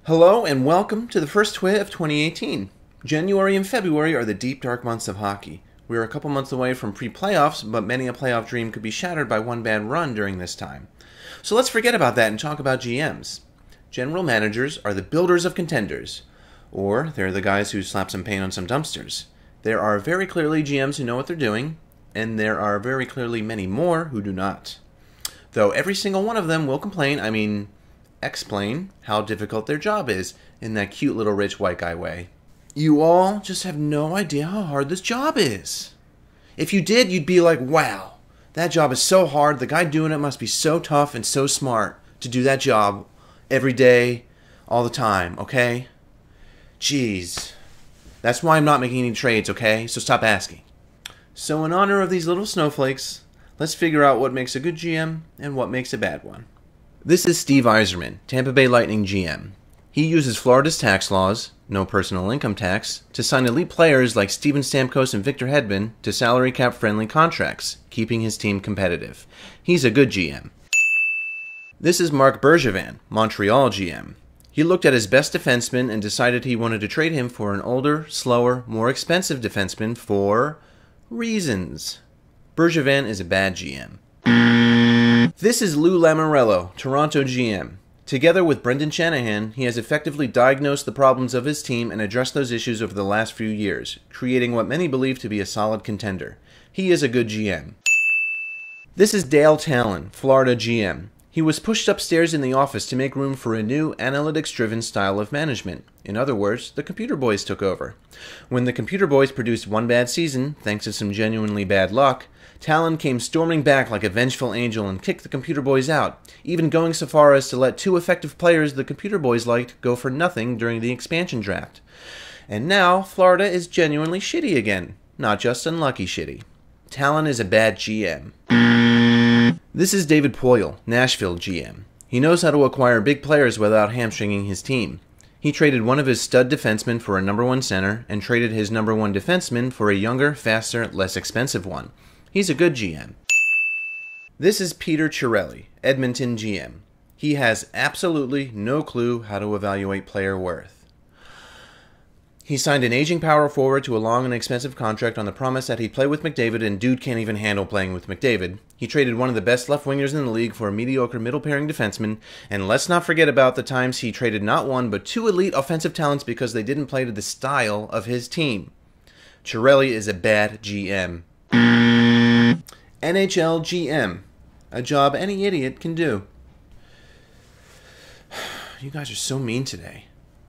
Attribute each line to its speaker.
Speaker 1: Hello and welcome to the first TWIT of 2018. January and February are the deep dark months of hockey. We are a couple months away from pre-playoffs, but many a playoff dream could be shattered by one bad run during this time. So let's forget about that and talk about GMs. General managers are the builders of contenders, or they're the guys who slap some paint on some dumpsters. There are very clearly GMs who know what they're doing, and there are very clearly many more who do not. Though every single one of them will explain how difficult their job is in that cute little rich white guy way. You all just have no idea how hard this job is. If you did, you'd be like, wow, that job is so hard. The guy doing it must be so tough and so smart to do that job every day, all the time, okay? Jeez. That's why I'm not making any trades, okay? So stop asking. So in honor of these little snowflakes, let's figure out what makes a good GM and what makes a bad one. This is Steve Yzerman, Tampa Bay Lightning GM. He uses Florida's tax laws, no personal income tax, to sign elite players like Steven Stamkos and Victor Hedman to salary cap friendly contracts, keeping his team competitive. He's a good GM. This is Marc Bergevin, Montreal GM. He looked at his best defenseman and decided he wanted to trade him for an older, slower, more expensive defenseman for reasons. Bergevin is a bad GM. This is Lou Lamoriello, Toronto GM. Together with Brendan Shanahan, he has effectively diagnosed the problems of his team and addressed those issues over the last few years, creating what many believe to be a solid contender. He is a good GM. This is Dale Talon, Florida GM. He was pushed upstairs in the office to make room for a new, analytics-driven style of management. In other words, the computer boys took over. When the computer boys produced one bad season, thanks to some genuinely bad luck, Talon came storming back like a vengeful angel and kicked the computer boys out, even going so far as to let two effective players the computer boys liked go for nothing during the expansion draft. And now, Florida is genuinely shitty again, not just unlucky shitty. Talon is a bad GM. This is David Poile, Nashville GM. He knows how to acquire big players without hamstringing his team. He traded one of his stud defensemen for a number one center and traded his number one defenseman for a younger, faster, less expensive one. He's a good GM. This is Peter Chiarelli, Edmonton GM. He has absolutely no clue how to evaluate player worth. He signed an aging power forward to a long and expensive contract on the promise that he'd play with McDavid, and dude can't even handle playing with McDavid. He traded one of the best left wingers in the league for a mediocre middle pairing defenseman, and let's not forget about the times he traded not one but two elite offensive talents because they didn't play to the style of his team. Chiarelli is a bad GM. NHL GM, a job any idiot can do. You guys are so mean today.